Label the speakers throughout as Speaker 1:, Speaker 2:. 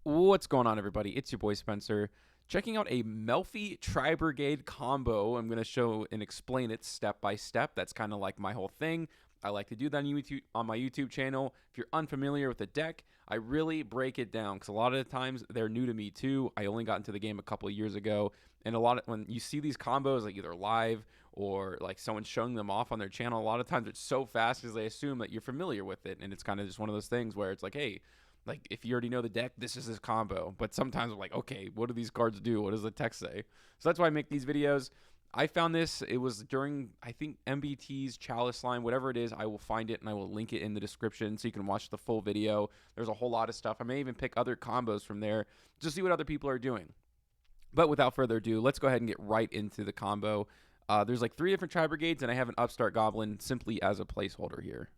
Speaker 1: What's going on, everybody? It's your boy Spencer. Checking out a Melffy Tri-Brigade combo. I'm going to show and explain it step by step. That's kind of like my whole thing. I like to do that on my YouTube channel. If you're unfamiliar with the deck, I really break it down because a lot of the times they're new to me too. I only got into the game a couple of years ago, and when you see these combos like either live or like someone showing them off on their channel, a lot of times it's so fast because they assume that you're familiar with it, and it's kind of just one of those things where it's like, hey, like if you already know the deck, this is his combo. But sometimes I'm like, okay, what do these cards do? What does the text say? So that's why I make these videos. I found this. It was during, I think, MBT's Chalice line, whatever it is. I will find it and I will link it in the description so you can watch the full video. There's a whole lot of stuff. I may even pick other combos from there to see what other people are doing. But without further ado, let's go ahead and get right into the combo. There's like 3 different Tri-Brigades, and I have an Upstart Goblin simply as a placeholder here.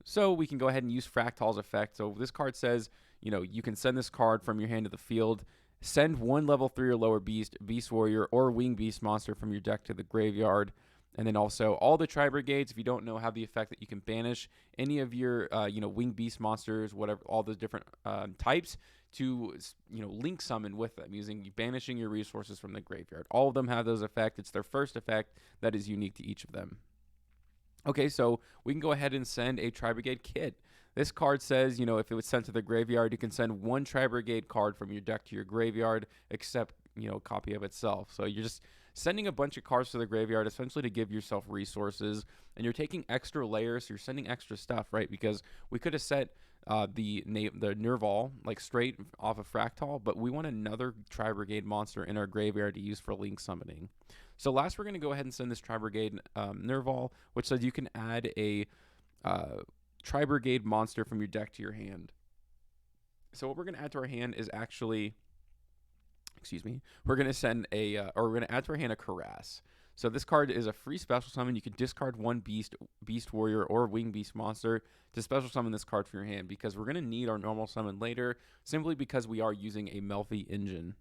Speaker 1: So we can go ahead and use Fractal's effect. So this card says, you can send this card from your hand to the field. Send one level 3 or lower beast, beast warrior, or wing beast monster from your deck to the graveyard. And then also all the Tri-Brigades, if you don't know, have the effect that you can banish any of your, wing beast monsters, whatever, all the different types to, link summon with them using banishing your resources from the graveyard. All of them have those effects. It's their first effect that is unique to each of them. Okay, so we can go ahead and send a Tri-Brigade kit. This card says, if it was sent to the graveyard, you can send one Tri-Brigade card from your deck to your graveyard, except, a copy of itself. So you're just sending a bunch of cards to the graveyard, essentially to give yourself resources, and you're taking extra layers, so you're sending extra stuff, right? Because we could have set the Nerval like straight off of Fractal, but we want another Tri-Brigade monster in our graveyard to use for link summoning. So last, we're going to go ahead and send this Tri-Brigade Nerval, which says you can add a Tri-Brigade monster from your deck to your hand. So what we're going to add to our hand is actually, we're going to send we're going to add to our hand a Caress. So this card is a free special summon. You can discard one beast warrior, or wing beast monster to special summon this card from your hand, because we're going to need our normal summon later, simply because we are using a Melffy engine.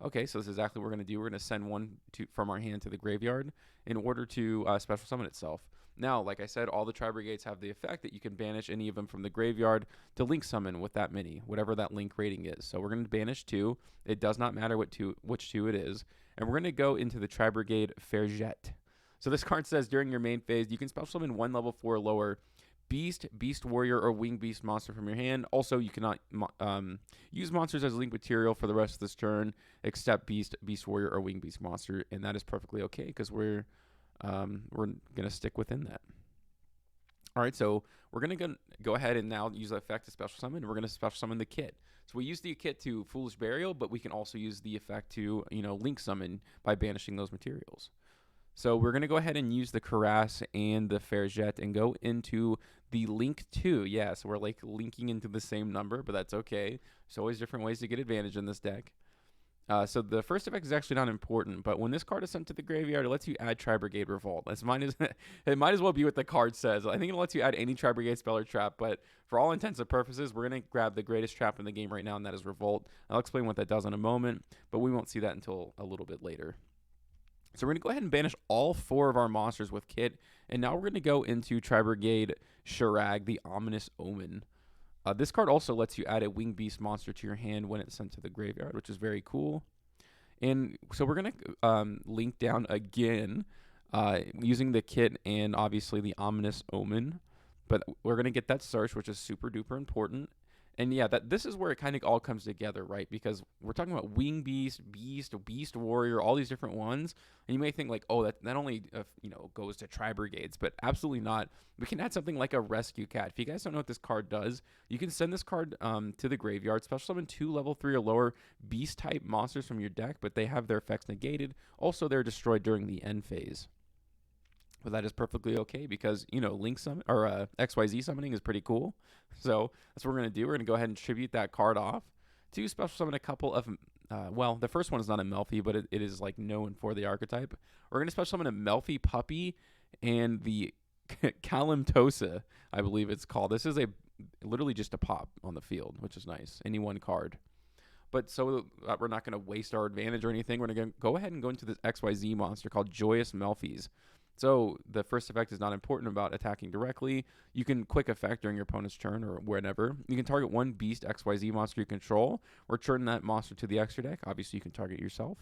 Speaker 1: Okay, so this is exactly what we're going to do. We're going to send one from our hand to the graveyard in order to special summon itself. Now, like I said, all the Tri-Brigades have the effect that you can banish any of them from the graveyard to link summon with that many, whatever that link rating is. So we're going to banish 2. It does not matter which 2 it is. And we're going to go into the Tri-Brigade Fairjet. So this card says, during your main phase, you can special summon one level 4 or lower beast warrior, or wing beast monster from your hand. Also, you cannot use monsters as link material for the rest of this turn, except beast warrior, or wing beast monster, and that is perfectly okay because we're gonna stick within that. All right, so we're gonna go ahead and now use the effect to special summon. We're gonna special summon the kit. So we use the kit to Foolish Burial, but we can also use the effect to link summon by banishing those materials. So we're going to go ahead and use the Caress and the Fairjet and go into the Link 2. Yeah, so we're like linking into the same number, but that's okay. There's always different ways to get advantage in this deck. So the first effect is actually not important, but when this card is sent to the graveyard, it lets you add Tri-Brigade Revolt. It might as well be what the card says. I think it lets you add any Tri-Brigade spell or trap, but for all intents and purposes, we're going to grab the greatest trap in the game right now, and that is Revolt. I'll explain what that does in a moment, but we won't see that until a little bit later. So we're going to go ahead and banish all 4 of our monsters with Kit. And now we're going to go into Tri-Brigade Shirag, the Ominous Omen. This card also lets you add a wing beast monster to your hand when it's sent to the graveyard, which is very cool. And so we're going to link down again using the Kit and obviously the Ominous Omen. But we're going to get that search, which is super duper important. And yeah, this is where it kind of all comes together, right? Because we're talking about wing beast warrior, all these different ones. And you may think like, oh, that only goes to Tri-Brigades, but absolutely not. We can add something like a Rescue Cat. If you guys don't know what this card does, you can send this card to the graveyard, special summon 2 level 3 or lower beast type monsters from your deck, but they have their effects negated. Also, they're destroyed during the end phase. But that is perfectly okay because, Link summon or XYZ summoning is pretty cool. So that's what we're going to do. We're going to go ahead and tribute that card off to special summon a couple of, the first one is not a Melffy, but it is like known for the archetype. We're going to special summon a Melffy Puppy and the Kalimtosa, I believe it's called. This is literally just a pop on the field, which is nice. Any one card. But so we're not going to waste our advantage or anything. We're going to go ahead and go into this XYZ monster called Joyous Melffys. So the first effect is not important about attacking directly. You can quick effect during your opponent's turn or whenever. You can target one beast XYZ monster you control, or turn that monster to the extra deck. Obviously, you can target yourself.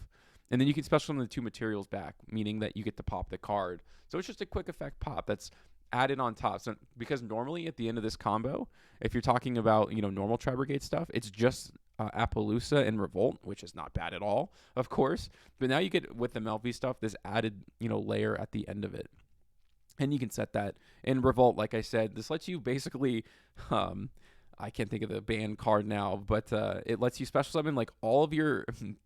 Speaker 1: And then you can special summon the 2 materials back, meaning that you get to pop the card. So it's just a quick effect pop that's added on top. So because normally at the end of this combo, if you're talking about, normal Tri-Brigade stuff, it's just Appaloosa and Revolt, which is not bad at all, of course. But now you get, with the Melffy stuff, this added, layer at the end of it. And you can set that in Revolt. Like I said, this lets you basically, I can't think of the ban card now, but it lets you special summon like all of your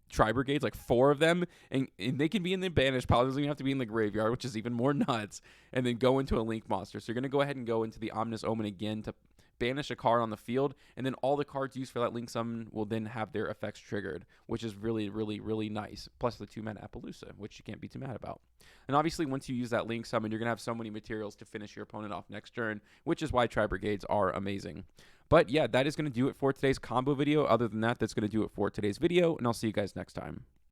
Speaker 1: Tri-Brigades, like 4 of them, and they can be in the banished pile. It doesn't even have to be in the graveyard, which is even more nuts, and then go into a link monster. So you're going to go ahead and go into the Ominous Omen again to banish a card on the field, and then all the cards used for that link summon will then have their effects triggered, which is really, really, really nice. Plus the 2-mana Appaloosa, which you can't be too mad about. And obviously, once you use that link summon, you're going to have so many materials to finish your opponent off next turn, which is why Tri-Brigades are amazing. But yeah, that is going to do it for today's combo video. Other than that, that's going to do it for today's video, and I'll see you guys next time.